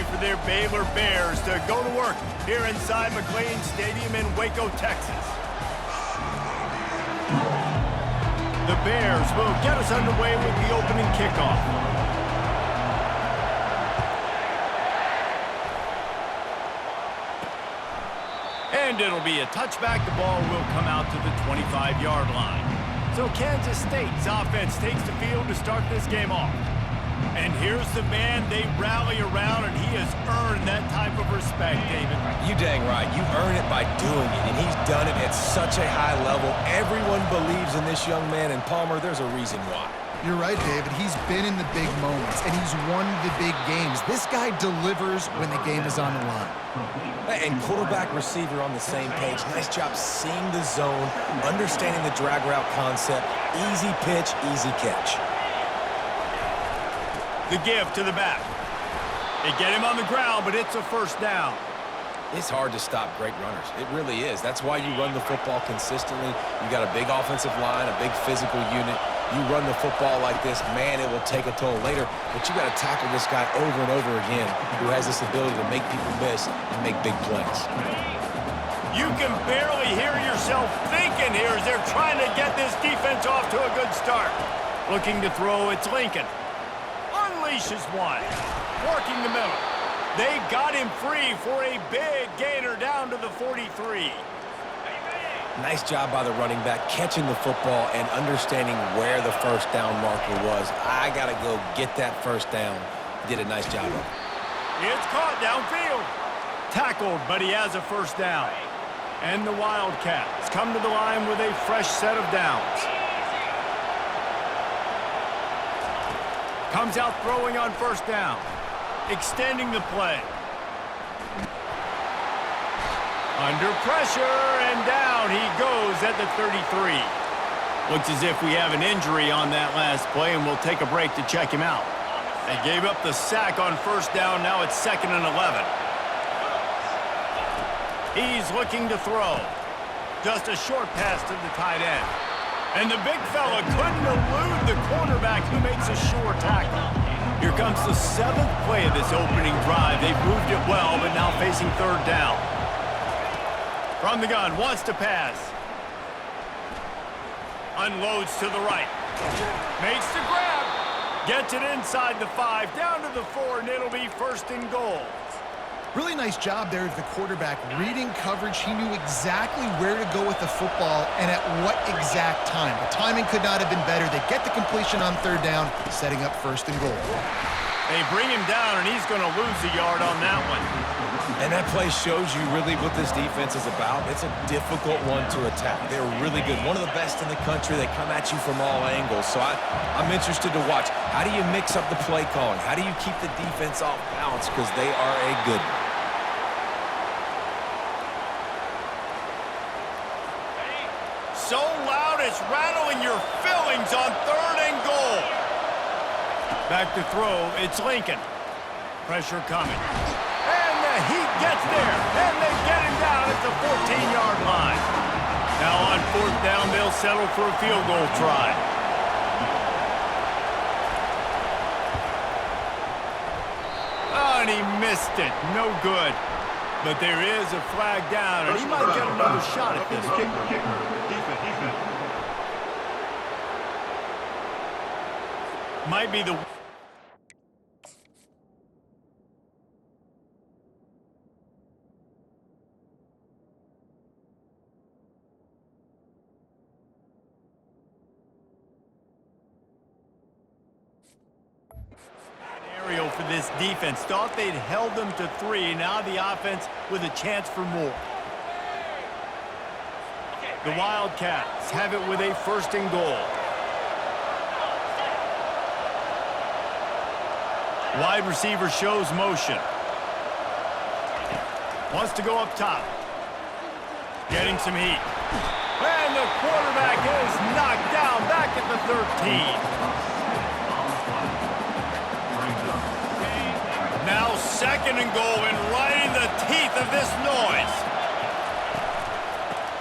day for their Baylor Bears to go to work here inside McLean Stadium in Waco, Texas. The Bears will get us underway with the opening kickoff. And it'll be a touchback. The ball will come out to the 25-yard line. So Kansas State's offense takes the field to start this game off. And here's the man they rally around, and he has earned that type of respect, David. You dang right. You earn it by doing it, and he's done it at such a high level. Everyone believes in this young man, and Palmer, there's a reason why. You're right, David. He's been in the big moments, and he's won the big games. This guy delivers when the game is on the line. And quarterback, receiver on the same page. Nice job seeing the zone, understanding the drag route concept. Easy pitch, easy catch. The give to the back. They get him on the ground, but it's a first down. It's hard to stop great runners. It really is. That's why you run the football consistently. You got a big offensive line, a big physical unit. You run the football like this, man, it will take a toll later. But you got to tackle this guy over and over again who has this ability to make people miss and make big plays. You can barely hear yourself thinking here as they're trying to get this defense off to a good start. Looking to throw, it's Lincoln. Unleashes one. Working the middle. They got him free for a big gainer down to the 43. Nice job by the running back, catching the football and understanding where the first down marker was. I got to go get that first down. Did a nice job of it. It's caught downfield. Tackled, but he has a first down. And the Wildcats come to the line with a fresh set of downs. Comes out throwing on first down. Extending the play. Under pressure, and down he goes at the 33. Looks as if we have an injury on that last play, and we'll take a break to check him out. They gave up the sack on first down. Now it's 2nd and 11. He's looking to throw. Just a short pass to the tight end. And the big fella couldn't elude the cornerback who makes a sure tackle. Here comes the 7th play of this opening drive. They've moved it well, but now facing third down. From the gun, wants to pass. Unloads to the right. Makes the grab. Gets it inside the 5, down to the 4, and it'll be 1st and goal. Really nice job there of the quarterback. Reading coverage, he knew exactly where to go with the football and at what exact time. The timing could not have been better. They get the completion on third down, setting up 1st and goal. They bring him down, and he's going to lose a yard on that one. And that play shows you really what this defense is about. It's a difficult one to attack. They're really good. One of the best in the country. They come at you from all angles. So I'm interested to watch. How do you mix up the play calling? How do you keep the defense off balance? Because they are a good one. So loud it's rattling your fillings on 3rd and goal. Back to throw, it's Lincoln. Pressure coming. And the heat gets there. And they get him down at the 14-yard line. Now on 4th down, they'll settle for a field goal try. Oh, and he missed it. No good. But there is a flag down, and he might get another shot at this. Might be the... Aerial for this defense. Thought they'd held them to 3. Now the offense with a chance for more. The Wildcats have it with a 1st and goal. Wide receiver shows motion. Wants to go up top. Getting some heat. And the quarterback is knocked down back at the 13. Now 2nd and goal, and right in the teeth of this noise.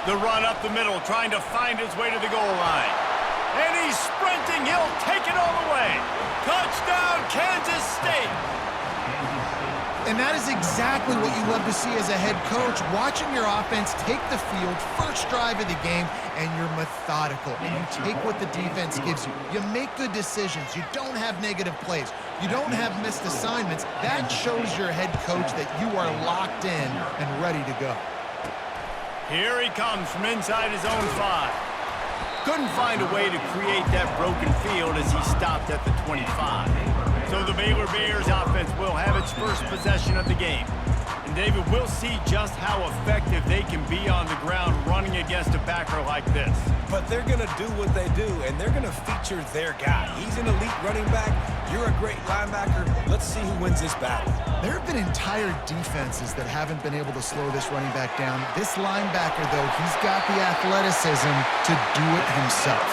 The run up the middle, trying to find his way to the goal line. And he's sprinting. He'll take it all the way. Touchdown, Kansas State. And that is exactly what you love to see as a head coach, watching your offense take the field, first drive of the game, and you're methodical. And you take what the defense gives you. You make good decisions. You don't have negative plays. You don't have missed assignments. That shows your head coach that you are locked in and ready to go. Here he comes from inside his own 5. Couldn't find a way to create that broken field as he stopped at the 25. So the Baylor Bears offense will have its first possession of the game. And David, we'll see just how effective they can be on the ground running against a backer like this. But they're going to do what they do, and they're going to feature their guy. He's an elite running back. You're a great linebacker. Let's see who wins this battle. There have been entire defenses that haven't been able to slow this running back down. This linebacker, though, he's got the athleticism to do it himself.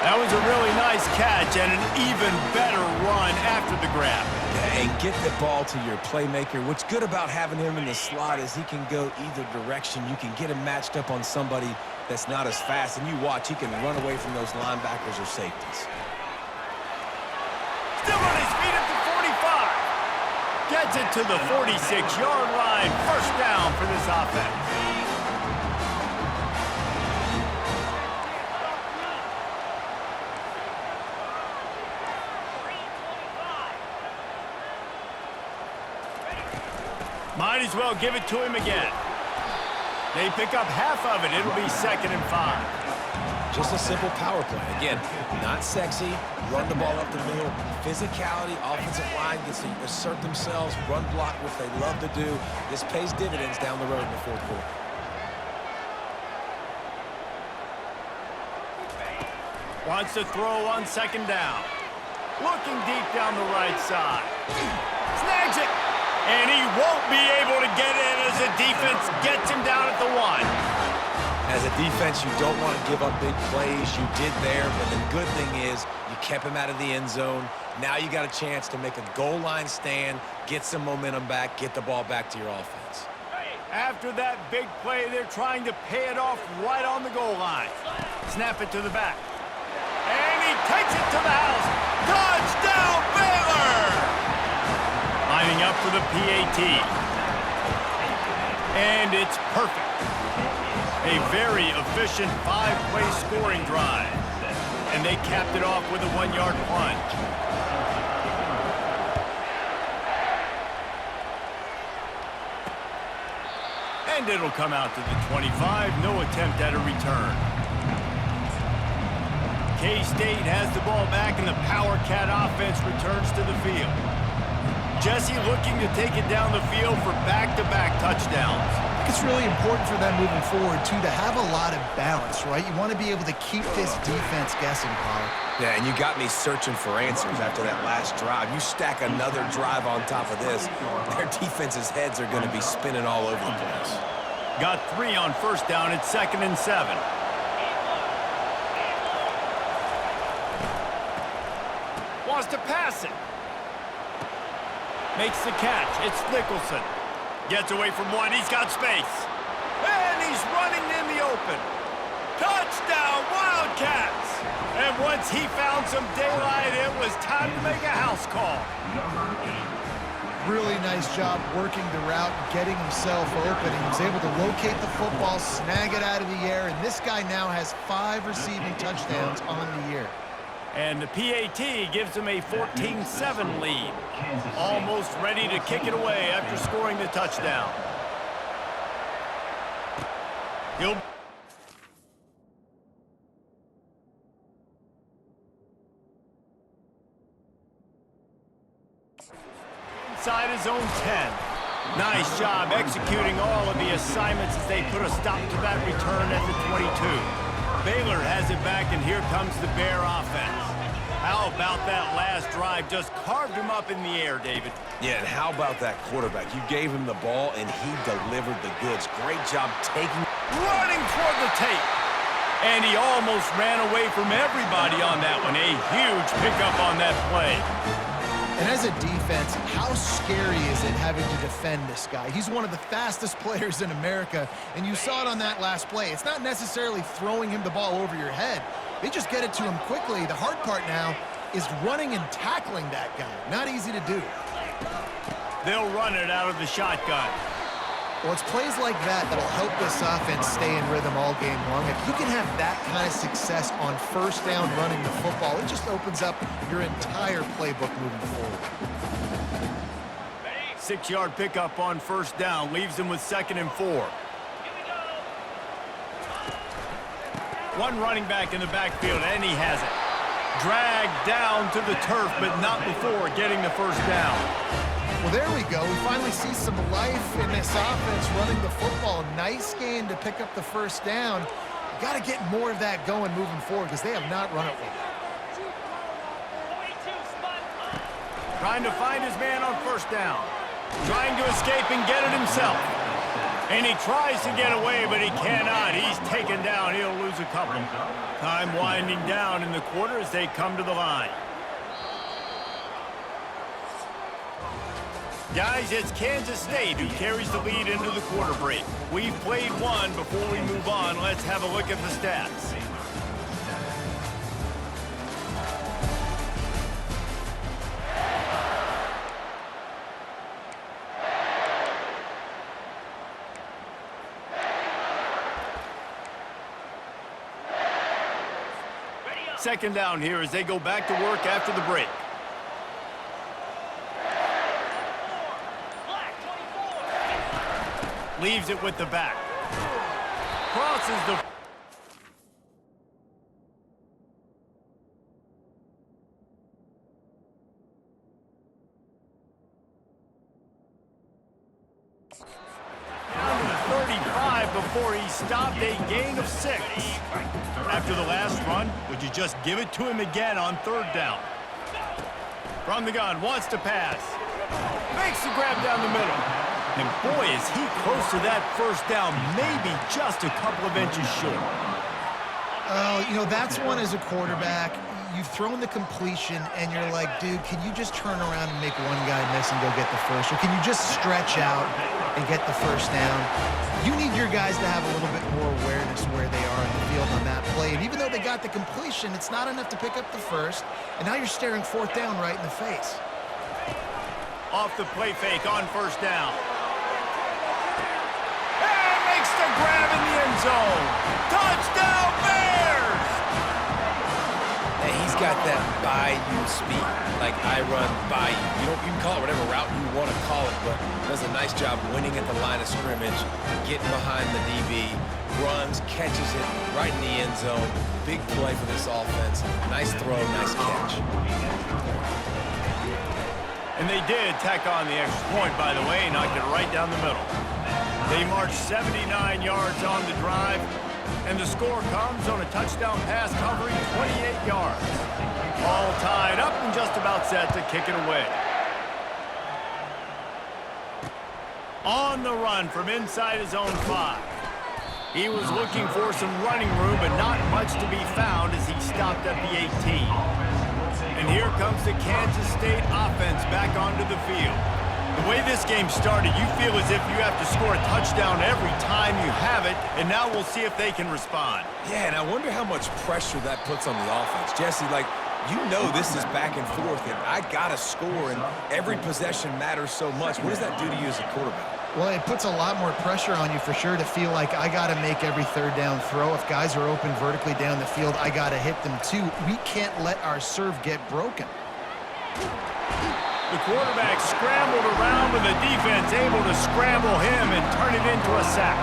That was a really nice catch and an even better run after the grab. And get the ball to your playmaker. What's good about having him in the slot is he can go either direction. You can get him matched up on somebody that's not as fast, and you watch, he can run away from those linebackers or safeties. Still on his feet at the 45. Gets it to the 46-yard line. First down for this offense. Might as well give it to him again. They pick up half of it. It'll be 2nd and 5. Just a simple power play. Again, not sexy, run the ball up the middle. Physicality, offensive line gets to assert themselves, run block, which they love to do. This pays dividends down the road in the 4th quarter. Wants to throw on 2nd down. Looking deep down the right side. Snags it. And he won't be able to get in as the defense gets him down at the 1. As a defense, you don't want to give up big plays. You did there, but the good thing is you kept him out of the end zone. Now you got a chance to make a goal line stand, get some momentum back, get the ball back to your offense. After that big play, they're trying to pay it off right on the goal line. Snap it to the back. And he takes it to the house. Touchdown, Baylor! Lining up for the PAT. And it's perfect. A very efficient 5-play scoring drive. And they capped it off with a 1-yard plunge. And it'll come out to the 25. No attempt at a return. K-State has the ball back, and the Power Cat offense returns to the field. Jesse looking to take it down the field for back-to-back touchdowns. It's really important for them moving forward, too, to have a lot of balance, right? You want to be able to keep this defense guessing, Pollard. Yeah, and you got me searching for answers after that last drive. You stack another drive on top of this, their defense's heads are going to be spinning all over the place. Got 3 on 1st down. It's 2nd and 7. Wants to pass it. Makes the catch. It's Nicholson. Gets away from one. He's got space. And he's running in the open. Touchdown, Wildcats! And once he found some daylight, it was time to make a house call. Really nice job working the route, getting himself open. He was able to locate the football, snag it out of the air, and this guy now has 5 receiving touchdowns on the year. And the PAT gives him a 14-7 lead. Almost ready to kick it away after scoring the touchdown. He'll inside his own 10. Nice job executing all of the assignments as they put a stop to that return at the 22. Baylor has it back, and here comes the Bear offense. How about that last drive? Just carved him up in the air, David. Yeah, and how about that quarterback? You gave him the ball, and he delivered the goods. Great job taking. Running toward the tape. And he almost ran away from everybody on that one. A huge pickup on that play. And as a defense, how scary is it having to defend this guy? He's one of the fastest players in America, and you saw it on that last play. It's not necessarily throwing him the ball over your head. They just get it to him quickly. The hard part now is running and tackling that guy. Not easy to do. They'll run it out of the shotgun. Well, it's plays like that that'll help this offense stay in rhythm all game long. If you can have that kind of success on first down running the football, it just opens up your entire playbook moving forward. 6-yard pickup on first down leaves them with 2nd and 4. One running back in the backfield, and he has it. Dragged down to the turf, but not before getting the first down. Well, there we go. We finally see some life in this offense running the football. Nice game to pick up the first down. You got to get more of that going moving forward because they have not run it well. Trying to find his man on first down. Trying to escape and get it himself. And he tries to get away, but he cannot. He's taken down. He'll lose a couple. Time winding down in the quarter as they come to the line. Guys, it's Kansas State who carries the lead into the quarter break. We've played one. Before we move on, let's have a look at the stats. Second down here as they go back to work after the break. Leaves it with the back. Crosses the... down to the 35 before he stopped, a gain of 6. After the last run, would you just give it to him again on third down? From the gun, wants to pass. Makes the grab down the middle. And boy, is he close to that first down, maybe just a couple of inches short. Oh, you know, that's one as a quarterback. You've thrown the completion, and you're like, dude, can you just turn around and make one guy miss and go get the first? Or can you just stretch out and get the first down? You need your guys to have a little bit more awareness where they are in the field on that play. And even though they got the completion, it's not enough to pick up the first. And now you're staring fourth down right in the face. Off the play fake on first down. And makes the grab in the end zone. Touchdown, Bears! And he's got that by-you speed, like I run by you. You can call it whatever route you want to call it, but does a nice job winning at the line of scrimmage, getting behind the DB, runs, catches it right in the end zone. Big play for this offense. Nice throw, nice catch. And they did tack on the extra point, by the way, knocked it right down the middle. They marched 79 yards on the drive, and the score comes on a touchdown pass covering 28 yards. All tied up and just about set to kick it away. On the run from inside his own 5. He was looking for some running room, but not much to be found as he stopped at the 18. And here comes the Kansas State offense back onto the field. The way this game started, you feel as if you have to score a touchdown every time you have it, and now we'll see if they can respond. Yeah, and I wonder how much pressure that puts on the offense. Jesse, like, you know this is back and forth, and I got to score, and every possession matters so much. What does that do to you as a quarterback? Well, it puts a lot more pressure on you for sure to feel like I got to make every third down throw. If guys are open vertically down the field, I got to hit them too. We can't let our serve get broken. The quarterback scrambled around with the defense able to scramble him and turn it into a sack.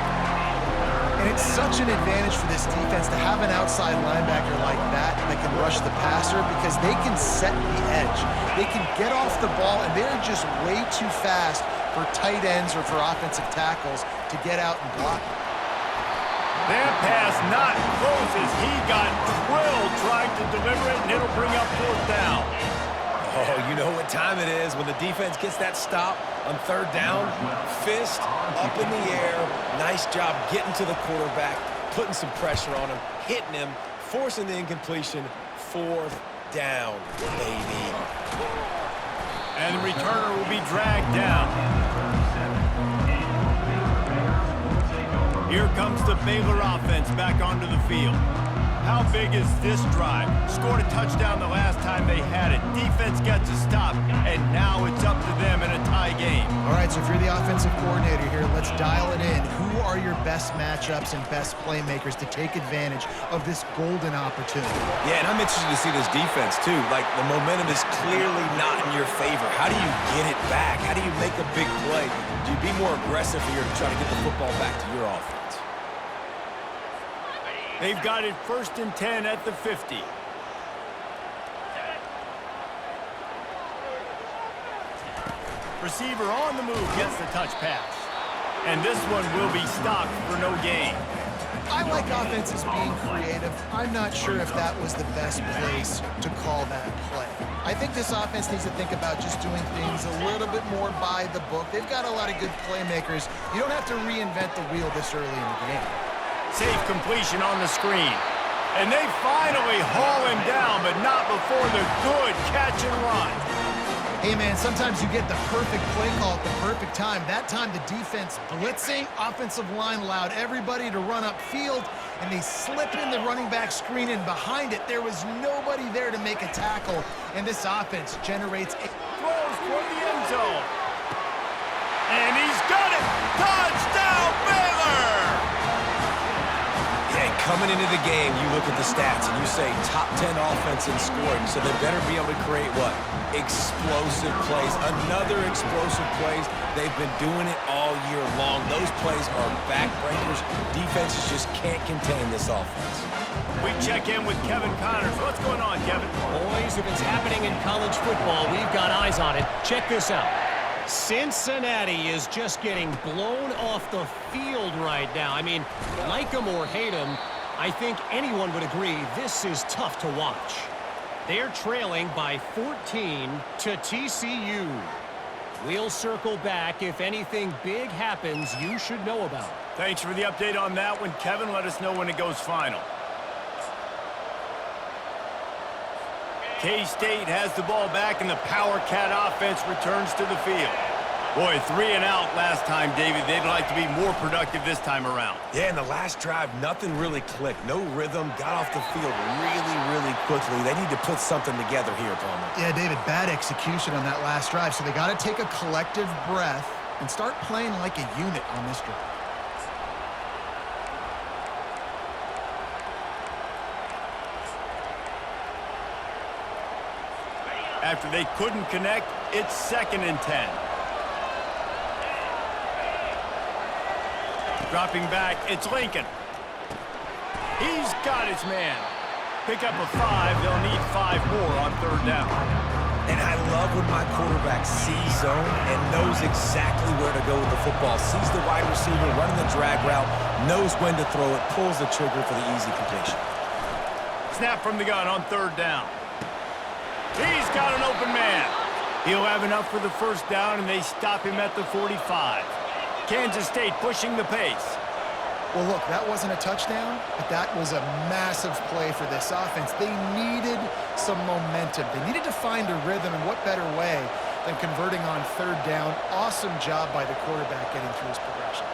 And it's such an advantage for this defense to have an outside linebacker like that can rush the passer because they can set the edge. They can get off the ball, and they're just way too fast for tight ends or for offensive tackles to get out and block. That pass not close as he got drilled trying to deliver it, and it'll bring up fourth down. Oh, you know what time it is when the defense gets that stop on third down. Fist up in the air. Nice job getting to the quarterback, putting some pressure on him, hitting him, forcing the incompletion. Fourth down, baby. And the returner will be dragged down. Here comes the Baylor offense back onto the field. How big is this drive? Scored a touchdown the last time they had it. Defense gets a stop, and now it's up to them in a tie game. All right, so if you're the offensive coordinator here, let's dial it in. Who are your best matchups and best playmakers to take advantage of this golden opportunity? Yeah, and I'm interested to see this defense, too. Like, the momentum is clearly not in your favor. How do you get it back? How do you make a big play? Do you be more aggressive here to try to get the football back to your offense? They've got it 1st and 10 at the 50. Receiver on the move gets the touch pass. And this one will be stopped for no gain. I like offenses being creative. I'm not sure if that was the best place to call that play. I think this offense needs to think about just doing things a little bit more by the book. They've got a lot of good playmakers. You don't have to reinvent the wheel this early in the game. Safe completion on the screen. And they finally haul him down, but not before the good catch and run. Hey, man, sometimes you get the perfect play call at the perfect time. That time, the defense blitzing, offensive line allowed everybody to run upfield, and they slip in the running back screen, and behind it, there was nobody there to make a tackle, and this offense generates a... Throws toward the end zone. And he's got it! Touchdown, Baylor! Yeah, coming into the game, you look at the stats, and you say top 10 offense in scoring, so they better be able to create what? Explosive plays, another explosive plays. They've been doing it all year long. Those plays are backbreakers. Defenses just can't contain this offense. We check in with Kevin Connors. What's going on, Kevin? Boys, if it's happening in college football, we've got eyes on it. Check this out. Cincinnati is just getting blown off the field right now. I mean, like them or hate them, I think anyone would agree this is tough to watch. They're trailing by 14 to TCU. We'll circle back if anything big happens you should know about. Thanks for the update on that one, Kevin. Let us know when it goes final. K-State has the ball back, and the Power Cat offense returns to the field. Boy, 3 and out last time, David. They'd like to be more productive this time around. Yeah, in the last drive, nothing really clicked. No rhythm, got off the field really quickly. They need to put something together here, Palmer. Yeah, David, bad execution on that last drive, so they got to take a collective breath and start playing like a unit on this drive. After they couldn't connect, it's 2nd and 10. Dropping back, it's Lincoln. He's got his man. Pick up a 5. They'll need 5 more on 3rd down. And I love when my quarterback sees zone and knows exactly where to go with the football. Sees the wide receiver running the drag route, knows when to throw it, pulls the trigger for the easy completion. Snap from the gun on 3rd down. He's got an open man. He'll have enough for the 1st down, and they stop him at the 45. Kansas State pushing the pace. Well, look, that wasn't a touchdown, but that was a massive play for this offense. They needed some momentum. They needed to find a rhythm, and what better way than converting on 3rd down. Awesome job by the quarterback getting through his progression.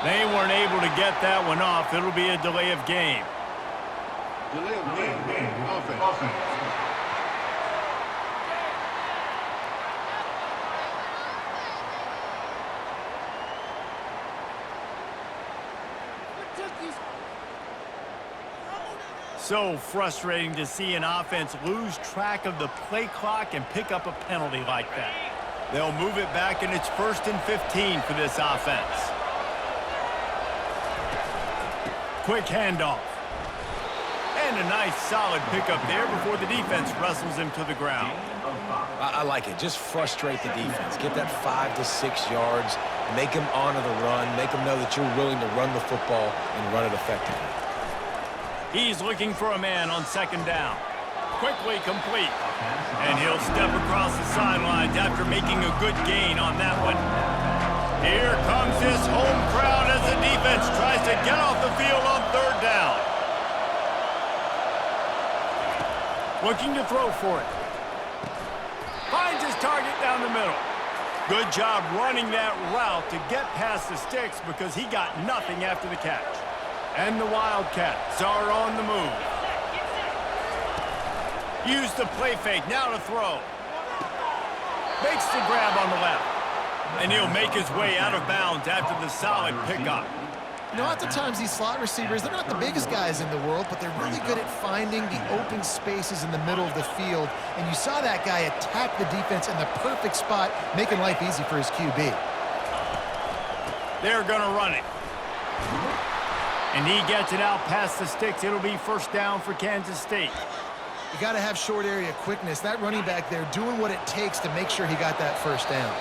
They weren't able to get that one off. It'll be a delay of game. Delay of game. Offense. So frustrating to see an offense lose track of the play clock and pick up a penalty like that. They'll move it back, and it's 1st and 15 for this offense. Quick handoff. And a nice solid pickup there before the defense wrestles him to the ground. I like it. Just frustrate the defense. Get that 5 to 6 yards. Make them honor the run. Make them know that you're willing to run the football and run it effectively. He's looking for a man on 2nd down. Quickly complete. And he'll step across the sidelines after making a good gain on that one. Here comes this home crowd as the defense tries to get off the field on third down. Looking to throw for it. Finds his target down the middle. Good job running that route to get past the sticks because he got nothing after the catch. And the Wildcats are on the move. Use the play fake, now to throw. Makes the grab on the left. And he'll make his way out of bounds after the solid pickup. You know, oftentimes these slot receivers, they're not the biggest guys in the world, but they're really good at finding the open spaces in the middle of the field. And you saw that guy attack the defense in the perfect spot, making life easy for his QB. They're going to run it. And he gets it out past the sticks. It'll be first down for Kansas State. You got to have short area quickness. That running back there doing what it takes to make sure he got that first down.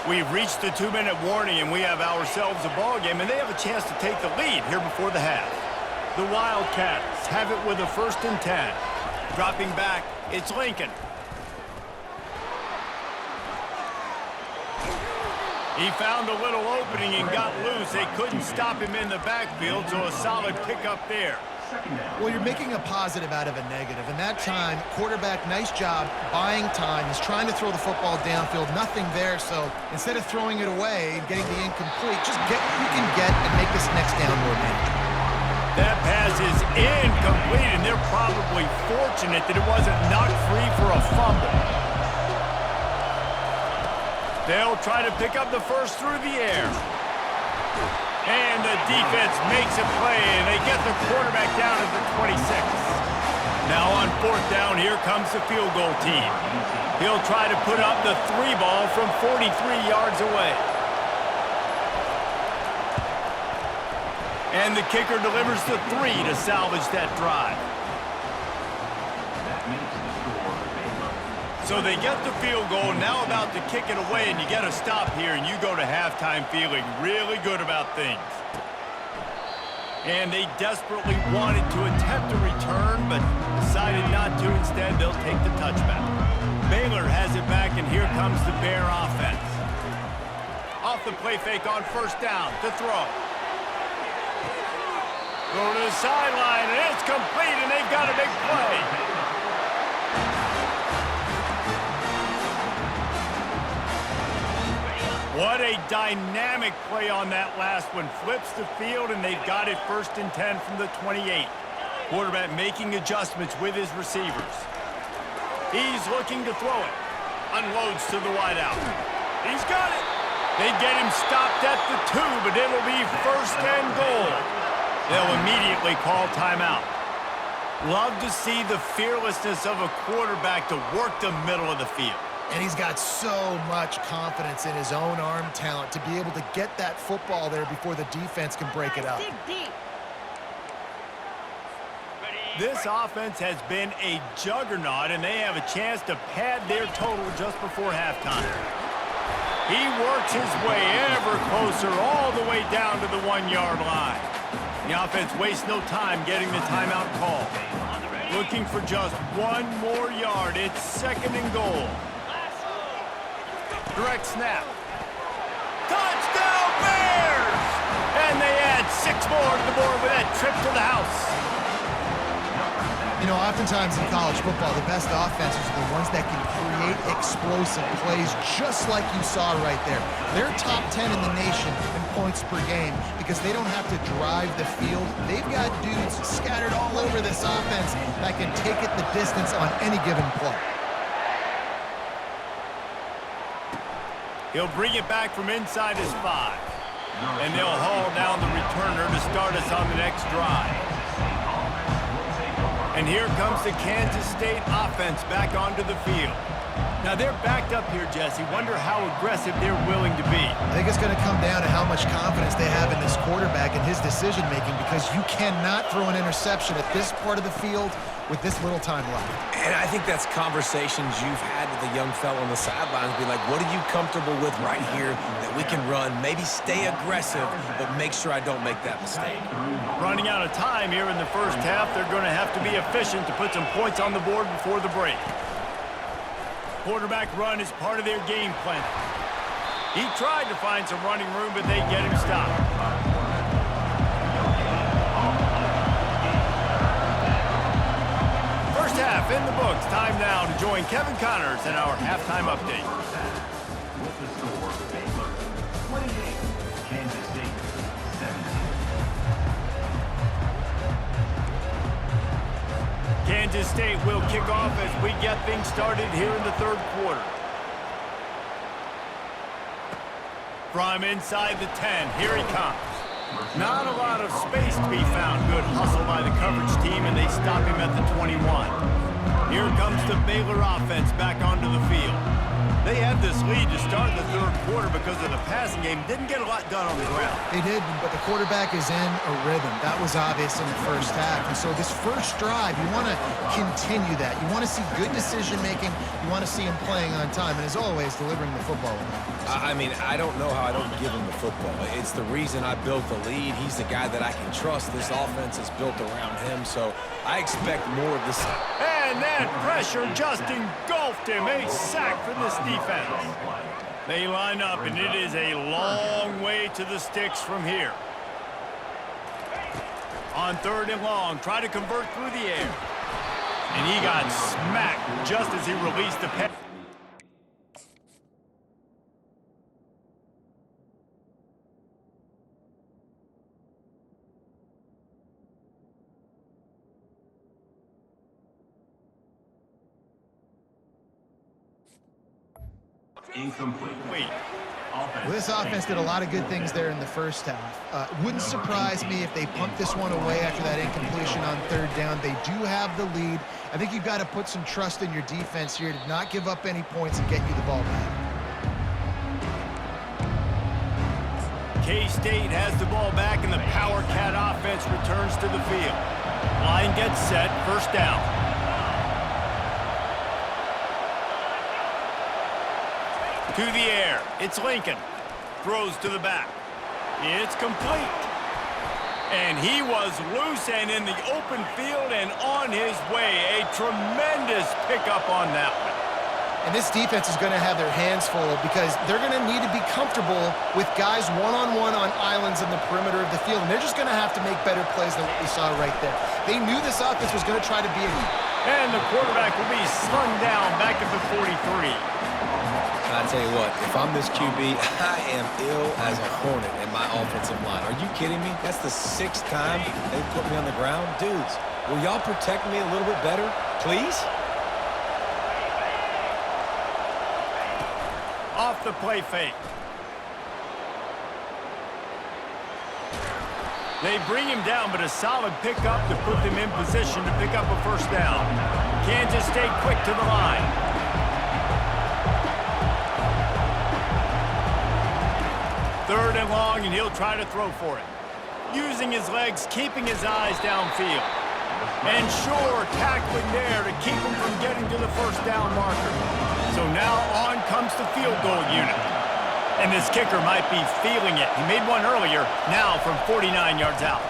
We've reached the 2-minute warning, and we have ourselves a ball game, and they have a chance to take the lead here before the half. The Wildcats have it with a 1st and 10. Dropping back, it's Lincoln. He found a little opening and got loose. They couldn't stop him in the backfield, so a solid pickup there. Well, you're making a positive out of a negative. And that time, quarterback, nice job, buying time. He's trying to throw the football downfield. Nothing there, so instead of throwing it away and getting the incomplete, just get what you can get and make this next down more manageable. That pass is incomplete, and they're probably fortunate that it wasn't knocked free for a fumble. They'll try to pick up the first through the air. And the defense makes a play, and they get the quarterback down at the 26. Now on 4th down, here comes the field goal team. He'll try to put up the 3 ball from 43 yards away. And the kicker delivers the 3 to salvage that drive. So they get the field goal, now about to kick it away, and you get a stop here, and you go to halftime feeling really good about things. And they desperately wanted to attempt a return, but decided not to. Instead, they'll take the touchback. Baylor has it back, and here comes the Bear offense. Off the play fake on 1st down to throw. Go to the sideline, and it's complete, and they've got a big play. What a dynamic play on that last one. Flips the field, and they've got it 1st and 10 from the 28. Quarterback making adjustments with his receivers. He's looking to throw it. Unloads to the wideout. He's got it. They get him stopped at the 2, but it'll be 1st and goal. They'll immediately call timeout. Love to see the fearlessness of a quarterback to work the middle of the field. And he's got so much confidence in his own arm talent to be able to get that football there before the defense can break it up. This offense has been a juggernaut, and they have a chance to pad their total just before halftime. He works his way ever closer all the way down to the 1-yard line. The offense wastes no time getting the timeout call. Looking for just 1 more yard. It's 2nd and goal. Direct snap. Touchdown Bears! And they add 6 more to the board with that trip to the house. You know, oftentimes in college football, the best offenses are the ones that can create explosive plays just like you saw right there. They're top 10 in the nation in points per game because they don't have to drive the field. They've got dudes scattered all over this offense that can take it the distance on any given play. He'll bring it back from inside his 5. And they'll haul down the returner to start us on the next drive. And here comes the Kansas State offense back onto the field. Now they're backed up here, Jesse. Wonder how aggressive they're willing to be. I think it's going to come down to how much confidence they have in this quarterback and his decision-making because you cannot throw an interception at this part of the field with this little time left. And I think that's conversations you've had with the young fellow on the sidelines. Be like, what are you comfortable with right here that we can run? Maybe stay aggressive, but make sure I don't make that mistake. Running out of time here in the first half. They're going to have to be efficient to put some points on the board before the break. Quarterback run is part of their game plan. He tried to find some running room, but they get him stopped. First half in the books. Time now to join Kevin Connors in our halftime update. With the score, Baylor 28, Kansas State 17. Kansas State will kick off as we get things started here in the third quarter. From inside the 10, here he comes. Not a lot of space to be found. Good hustle by the coverage team, and they stop him at the 21. Here comes the Baylor offense back onto the field. They had this lead to start the third quarter because of the passing game. Didn't get a lot done on the ground. They did, but the quarterback is in a rhythm. That was obvious in the first half. And so this first drive, you want to continue that. You want to see good decision-making. You want to see him playing on time. And as always, delivering the football. I mean, I don't know how I don't give him the football. It's the reason I built the lead. He's the guy that I can trust. This offense is built around him, so I expect more of this. And that pressure just engulfed him. A sack for this defense. They line up, and it is a long way to the sticks from here. On third and long, try to convert through the air. And he got smacked just as he released the pass. Incomplete. Well, this offense did a lot of good things there in the first half. Wouldn't surprise me if they pumped this one away after that incompletion on third down. They do have the lead. I think you've got to put some trust in your defense here to not give up any points and get you the ball back. K-State has the ball back, and the Power Cat offense returns to the field. Line gets set, first down. To the air, it's Lincoln. Throws to the back. It's complete. And he was loose and in the open field and on his way. A tremendous pickup on that one. And this defense is going to have their hands full because they're going to need to be comfortable with guys one-on-one on islands in the perimeter of the field. And they're just going to have to make better plays than what we saw right there. They knew this offense was going to try to be a... And the quarterback will be slung down back at the 43. I tell you what, if I'm this QB, I am ill as a hornet in my offensive line. Are you kidding me? That's the 6th time they put me on the ground. Dudes, will y'all protect me a little bit better, please? Off the play fake. They bring him down, but a solid pickup to put them in position to pick up a first down. Kansas State quick to the line. Third and long, and he'll try to throw for it. Using his legs, keeping his eyes downfield. And sure, tackling there to keep him from getting to the first down marker. So now on comes the field goal unit. And this kicker might be feeling it. He made one earlier, now from 49 yards out.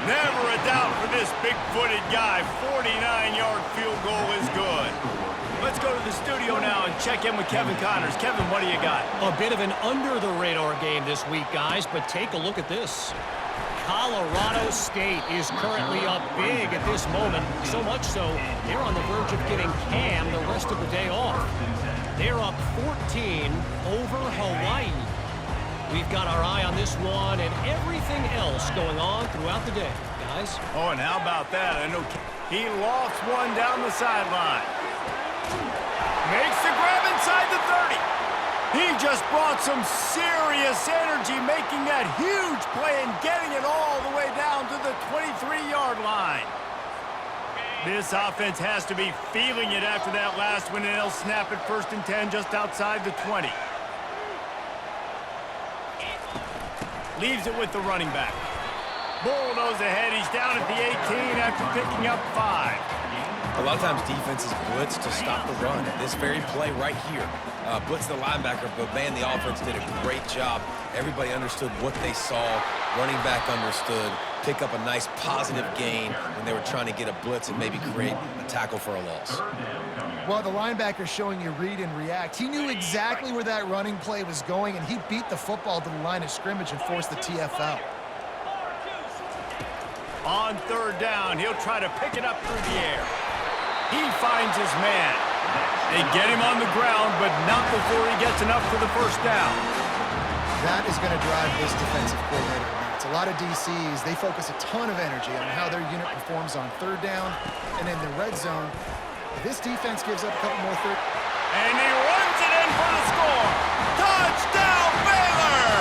Never a doubt for this big-footed guy. 49-yard field goal is good. Let's go to the studio now and check in with Kevin Connors. Kevin, what do you got? A bit of an under-the-radar game this week, guys, but take a look at this. Colorado State is currently up big at this moment, so much so they're on the verge of getting Cam the rest of the day off. They're up 14 over Hawaii. We've got our eye on this one and everything else going on throughout the day, guys. Oh, and how about that? I know he lofts one down the sideline. Makes the grab inside the 30. He just brought some serious energy, making that huge play and getting it all the way down to the 23-yard line. This offense has to be feeling it after that last one, and they'll snap it 1st and 10 just outside the 20. Leaves it with the running back. Bulldoze ahead. He's down at the 18 after picking up 5. A lot of times defenses blitz to stop the run. This very play right here, blitz the linebacker, but man, the offense did a great job. Everybody understood what they saw. Running back understood. Pick up a nice positive gain when they were trying to get a blitz and maybe create a tackle for a loss. Well, the linebacker showing you read and react. He knew exactly where that running play was going, and he beat the football to the line of scrimmage and forced the TFL. On third down, he'll try to pick it up through the air. He finds his man. They get him on the ground, but not before he gets enough for the first down. That is going to drive this defensive coordinator nuts. A lot of DCs, they focus a ton of energy on how their unit performs on third down and in the red zone. If this defense gives up a couple more third... And he runs it in for the score. Touchdown, Baylor!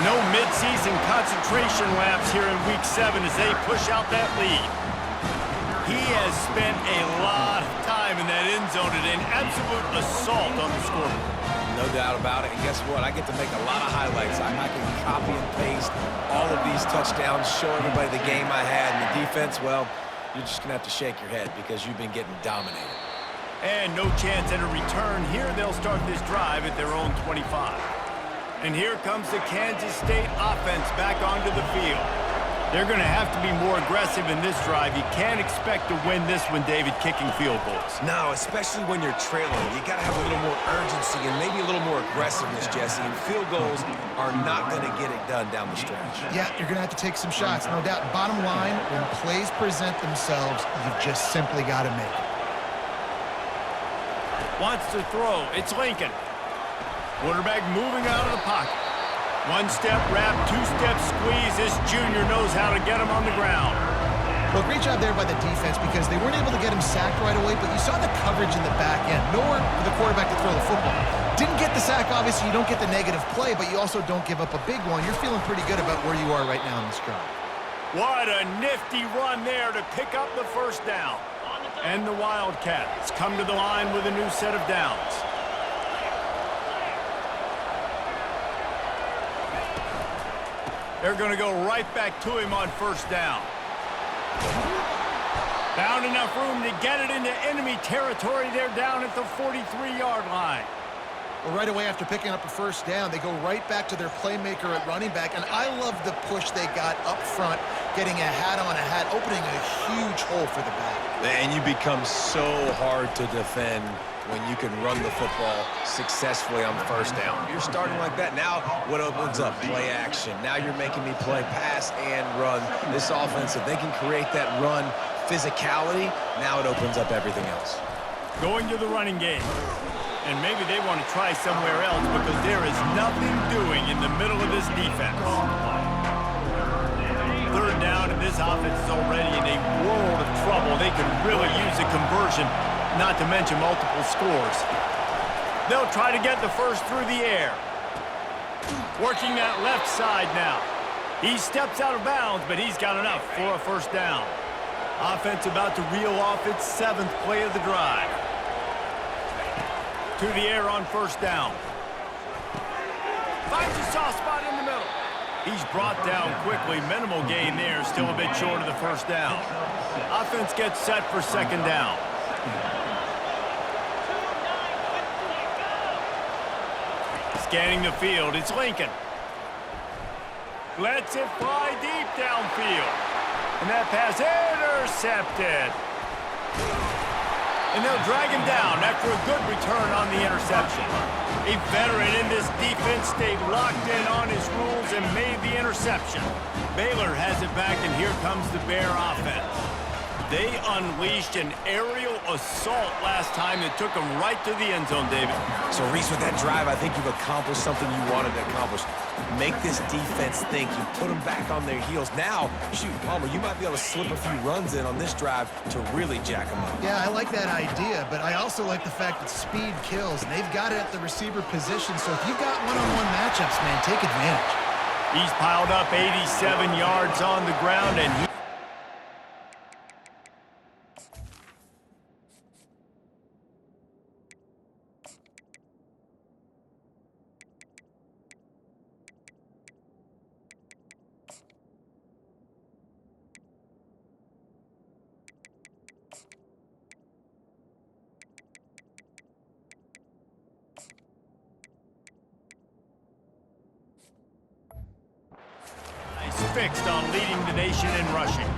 No midseason concentration laps here in Week 7 as they push out that lead. He has spent a lot of time in that end zone and an absolute assault on the scoreboard. No doubt about it. And guess what? I get to make a lot of highlights. I can copy and paste all of these touchdowns, show everybody the game I had. And the defense, well, you're just going to have to shake your head because you've been getting dominated. And no chance at a return. Here they'll start this drive at their own 25. And here comes the Kansas State offense back onto the field. They're going to have to be more aggressive in this drive. You can't expect to win this one, David, kicking field goals. No, especially when you're trailing. You got to have a little more urgency and maybe a little more aggressiveness, Jesse. And field goals are not going to get it done down the stretch. Yeah, you're going to have to take some shots, no doubt. Bottom line, when plays present themselves, you've just simply got to make it. Wants to throw. It's Lincoln. Quarterback moving out of the pocket. One-step wrap, two-step squeeze. This junior knows how to get him on the ground. Well, great job there by the defense because they weren't able to get him sacked right away, but you saw the coverage in the back end. Nowhere for the quarterback to throw the football. Didn't get the sack, obviously. You don't get the negative play, but you also don't give up a big one. You're feeling pretty good about where you are right now in this drive. What a nifty run there to pick up the first down. And the Wildcats come to the line with a new set of downs. They're going to go right back to him on first down. Found enough room to get it into enemy territory. They're down at the 43-yard line. Well, right away after picking up a first down, they go right back to their playmaker at running back. And I love the push they got up front, getting a hat on a hat, opening a huge hole for the back. And you become so hard to defend when you can run the football successfully on the first down. You're starting like that. Now what opens up? Play action. Now you're making me play pass and run. This offense, if they can create that run physicality, now it opens up everything else. Going to the running game. And maybe they want to try somewhere else because there is nothing doing in the middle of this defense. Third down, and this offense is already in a world of trouble. They could really use a conversion, not to mention multiple scores. They'll try to get the first through the air. Working that left side now. He steps out of bounds, but he's got enough for a first down. Offense about to reel off its 7th play of the drive. To the air on first down. Finds a soft spot in the middle. He's brought down quickly. Minimal gain there. Still a bit short of the first down. Offense gets set for second down. Scanning the field. It's Lincoln. Lets it fly deep downfield. And that pass intercepted. And they'll drag him down after a good return on the interception. A veteran in this defense stayed locked in on his rules and made the interception. Baylor has it back, and here comes the Bear offense. They unleashed an aerial assault last time that took them right to the end zone, David. So, Reese, with that drive, I think you've accomplished something you wanted to accomplish. Make this defense think. You put them back on their heels. Now, shoot, Palmer, you might be able to slip a few runs in on this drive to really jack them up. Yeah, I like that idea, but I also like the fact that speed kills, and they've got it at the receiver position. So if you've got one-on-one matchups, man, take advantage. He's piled up 87 yards on the ground, and he fixed on leading the nation in rushing.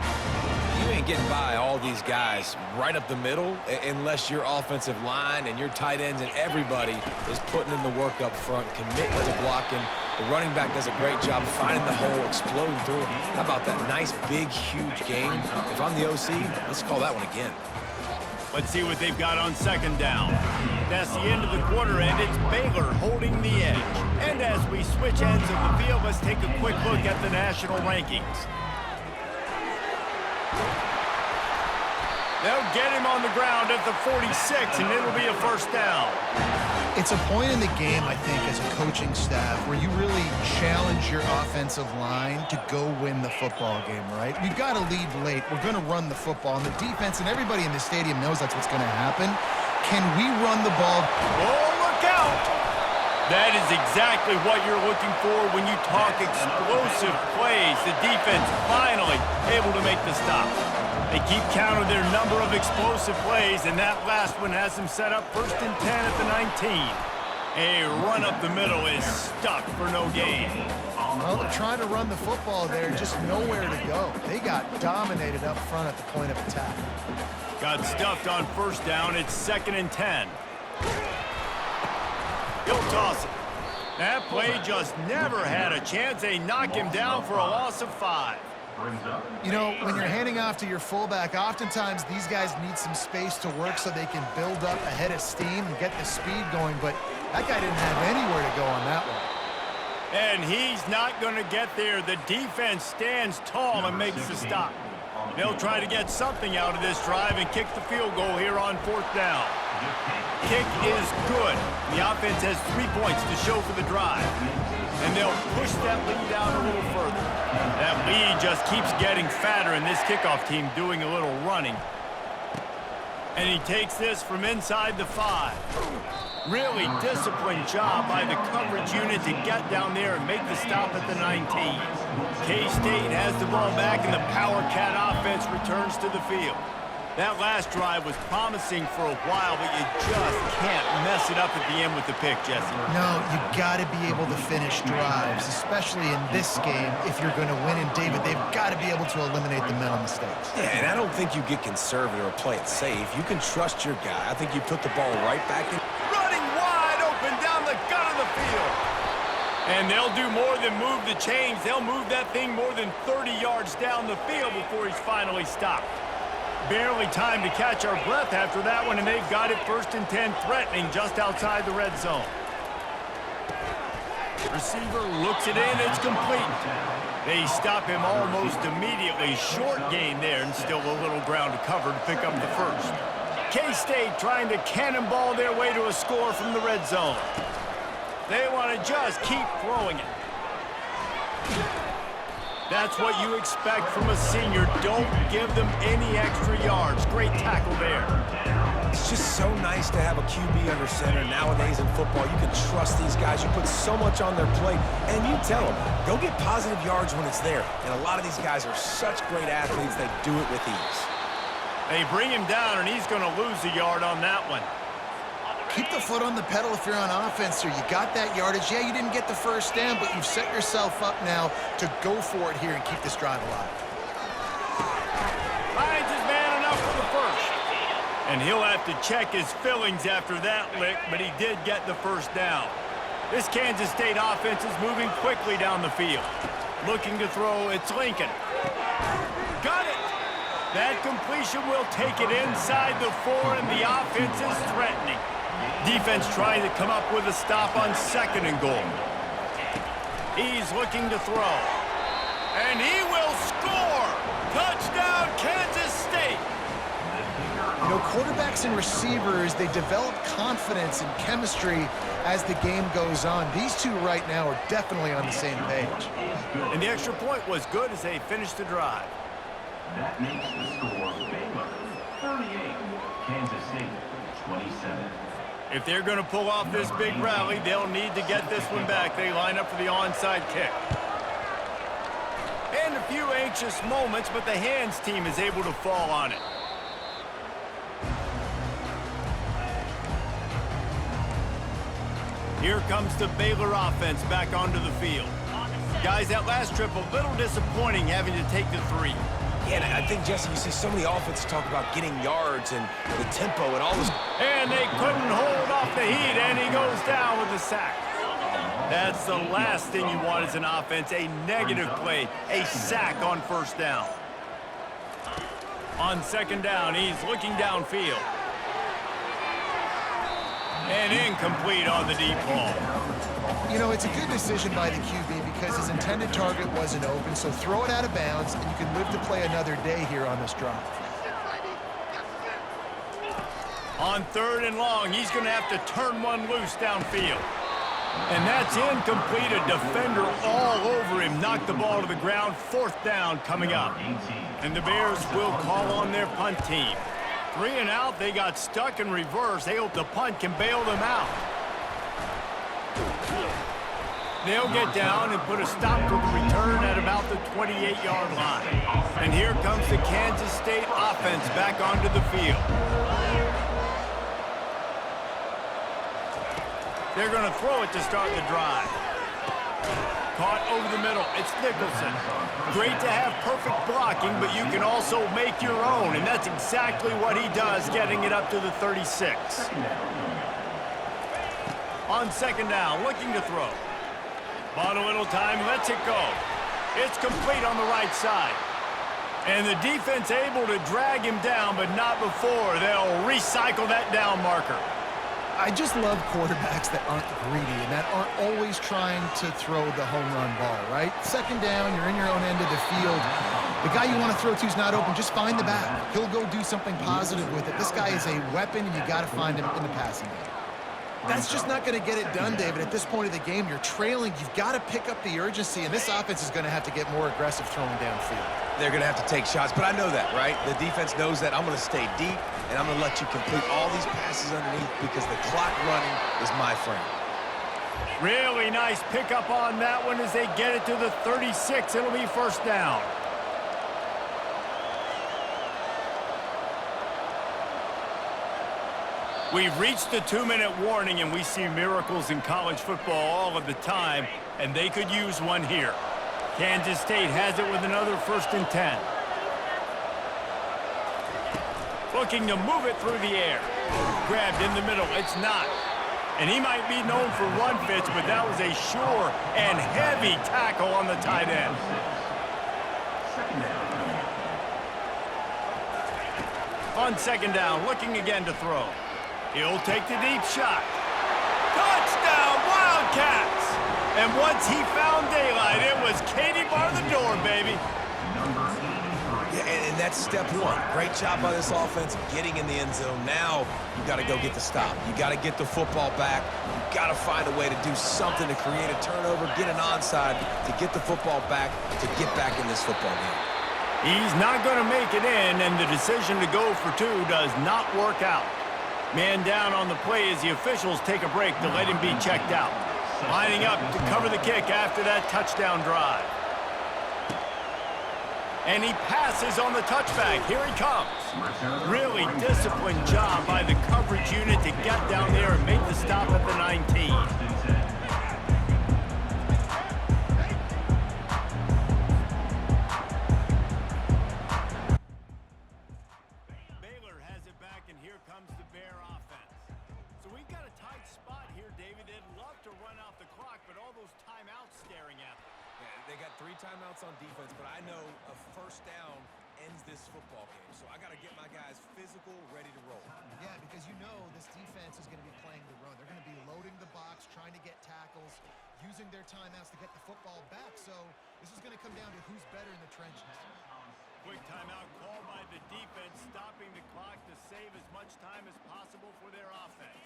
You ain't ain't getting by all these guys right up the middle unless your offensive line and your tight ends and everybody is putting in the work up front, committing to blocking. The running back does a great job finding the hole, exploding through it. How about that nice, big, huge game? If I'm the OC, let's call that one again. Let's see what they've got on second down. That's the end of the quarter, and it's Baylor holding the edge. And as we switch ends of the field, let's take a quick look at the national rankings. They'll get him on the ground at the 46, and it'll be a first down. It's a point in the game, I think, as a coaching staff where you really challenge your offensive line to go win the football game, right? We've got to lead late. We're going to run the football. And the defense and everybody in the stadium knows that's what's going to happen. Can we run the ball? Oh, look out! That is exactly what you're looking for when you talk explosive plays. The defense finally able to make the stop. They keep count of their number of explosive plays, and that last one has them set up 1st and 10 at the 19. A run up the middle is stuck for no gain. Well, they're trying to run the football there, just nowhere to go. They got dominated up front at the point of attack. Got stuffed on first down. It's 2nd and 10. He'll toss it. That play just never had a chance. They knock him down for a loss of 5. You know, when you're handing off to your fullback, oftentimes these guys need some space to work so they can build up a head of steam and get the speed going, but that guy didn't have anywhere to go on that one. And he's not going to get there. The defense stands tall and makes the stop. They'll try to get something out of this drive and kick the field goal here on 4th down. Kick is good. The offense has 3 points to show for the drive. And they'll push that lead out a little further. That lead just keeps getting fatter, and this kickoff team doing a little running. And he takes this from inside the 5. Really disciplined job by the coverage unit to get down there and make the stop at the 19. K-State has the ball back, and the Power Cat offense returns to the field. That last drive was promising for a while, but you just can't mess it up at the end with the pick, Jesse. No, you got to be able to finish drives, especially in this game. If you're going to win, and David, they've got to be able to eliminate the mental mistakes. Yeah, and I don't think you get conservative or play it safe. You can trust your guy. I think you put the ball right back in. Running wide open down the gut of the field. And they'll do more than move the chains. They'll move that thing more than 30 yards down the field before he's finally stopped. Barely time to catch our breath after that one, and they've got it 1st and 10, threatening just outside the red zone. Receiver looks it in, it's complete. They stop him almost immediately. Short gain there, and still a little ground to cover to pick up the first. K-State trying to cannonball their way to a score from the red zone. They want to just keep throwing it. That's what you expect from a senior. Don't give them any extra yards. Great tackle there. It's just so nice to have a QB under center. Nowadays in football, you can trust these guys. You put so much on their plate, and you tell them, go get positive yards when it's there. And a lot of these guys are such great athletes, they do it with ease. They bring him down, and he's going to lose a yard on that one. Keep the foot on the pedal if you're on offense here. You got that yardage. Yeah, you didn't get the first down, but you've set yourself up now to go for it here and keep this drive alive. Finds his man enough for the first. And he'll have to check his fillings after that lick, but he did get the first down. This Kansas State offense is moving quickly down the field. Looking to throw, it's Lincoln. Got it! That completion will take it inside the 4, and the offense is threatening. Defense trying to come up with a stop on 2nd and goal. He's looking to throw. And he will score! Touchdown, Kansas State! You know, quarterbacks and receivers, they develop confidence and chemistry as the game goes on. These two right now are definitely on the same page. And the extra point was good as they finished the drive. That makes the score Baylor 38, Kansas State 27. If they're going to pull off this big rally, they'll need to get this one back. They line up for the onside kick. And a few anxious moments, but the hands team is able to fall on it. Here comes the Baylor offense back onto the field. Guys, that last trip a little disappointing having to take the 3. Yeah, and I think, Jesse, you see so many offenses talk about getting yards and the tempo and all this. And they couldn't hold off the heat, and he goes down with a sack. That's the last thing you want as an offense, a negative play, a sack on first down. On second down, he's looking downfield. And incomplete on the deep ball. You know, it's a good decision by the QB because his intended target wasn't open, so throw it out of bounds, and you can live to play another day here on this drive. On third and long, he's going to have to turn one loose downfield. And that's incomplete. A defender all over him. Knocked the ball to the ground. Fourth down coming up. And the Bears will call on their punt team. 3 and out. They got stuck in reverse. They hope the punt can bail them out. They'll get down and put a stop to the return at about the 28-yard line. And here comes the Kansas State offense back onto the field. They're going to throw it to start the drive. Caught over the middle. It's Nicholson. Great to have perfect blocking, but you can also make your own, and that's exactly what he does, getting it up to the 36. On second down, looking to throw. Bought a little time, lets it go. It's complete on the right side. And the defense able to drag him down, but not before. They'll recycle that down marker. I just love quarterbacks that aren't greedy and that aren't always trying to throw the home run ball, right? Second down, you're in your own end of the field. The guy you want to throw to is not open. Just find the back. He'll go do something positive with it. This guy is a weapon, and you got to find him in the passing game. That's just not going to get it done, David. At this point of the game, you're trailing. You've got to pick up the urgency, and this offense is going to have to get more aggressive throwing downfield. They're going to have to take shots, but I know that, right? The defense knows that. I'm going to stay deep, and I'm going to let you complete all these passes underneath because the clock running is my friend. Really nice pickup on that one as they get it to the 36. It'll be first down. We've reached the 2-minute warning, and we see miracles in college football all of the time, and they could use one here. Kansas State has it with another 1st and 10. Looking to move it through the air. Grabbed in the middle. It's not. And he might be known for run fits, but that was a sure and heavy tackle on the tight end. On second down, looking again to throw. He'll take the deep shot. Touchdown, Wildcats! And once he found daylight, it was Katie bar the door, baby. Yeah, and that's step one. Great job by this offense getting in the end zone. Now you got to go get the stop. You got to get the football back. You got to find a way to do something to create a turnover, get an onside, to get the football back, to get back in this football game. He's not going to make it in, and the decision to go for 2 does not work out. Man down on the play as the officials take a break to let him be checked out. Lining up to cover the kick after that touchdown drive. And he passes on the touchback. Here he comes. Really disciplined job by the coverage unit to get down there and make the stop at the 19. Baylor has it back, and here comes the Bear offense. So we've got a tight spot here, David. They'd love to run out the clock, but all those timeouts staring at them. Yeah, they got 3 timeouts on defense, but I know a first down ends this football game. So I got to get my guys physical, ready to roll. Yeah, because you know this defense is going to be playing the run. They're going to be loading the box, trying to get tackles, using their timeouts to get the football back. So this is going to come down to who's better in the trenches. Quick timeout called by the defense, stopping the clock to save as much time as possible for their offense.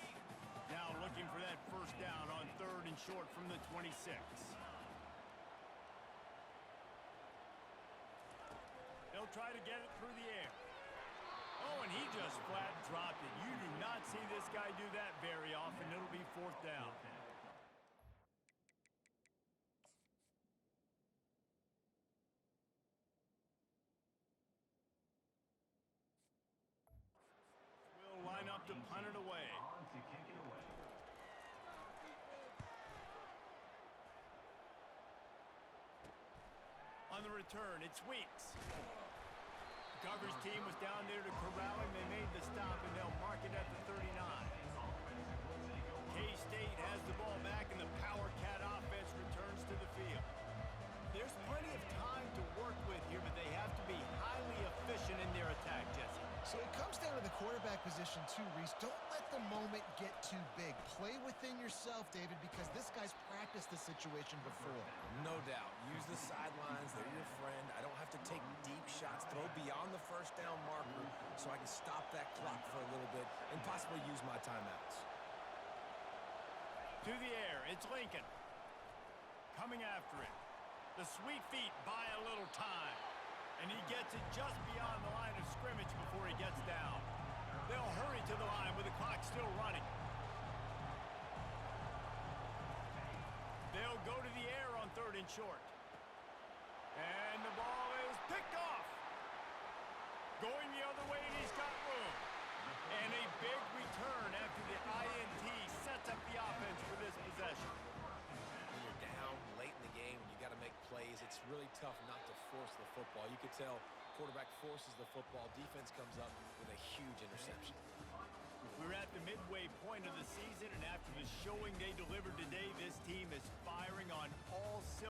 Now looking for that first down on 3rd and short from the 26. They'll try to get it through the air. Oh, and he just flat dropped it. You do not see this guy do that very often. It'll be 4th down. We'll line up to punt it away. On the return, it's Weeks. Coverage team was down there to corral him. They made the stop, and they'll mark it at the 39. K-State has the ball back, and the Power Cat offense returns to the field. There's plenty of time to work with here, but they have to be highly efficient in their attack, Jesse. So it comes down to the quarterback position too, Reese. Don't let the moment get too big. Play within yourself, David, because this guy's practiced the situation before. No doubt. Use the sidelines. They're your friend. I don't have to take deep shots, throw beyond the first down marker so I can stop that clock for a little bit and possibly use my timeouts. To the air, it's Lincoln. Coming after it. The sweet feet buy a little time. And he gets it just beyond the line of scrimmage before he gets down. They'll hurry to the line with the clock still running. They'll go to the air on 3rd and short. And the ball is picked off. Going the other way, and he's got room. And a big return after the INT sets up the offense for this possession. When you're down late in the game and you got to make plays, it's really tough not to force the football. You could tell quarterback forces the football, defense comes up with a huge interception. We're at the midway point of the season, and after the showing they delivered today, this team is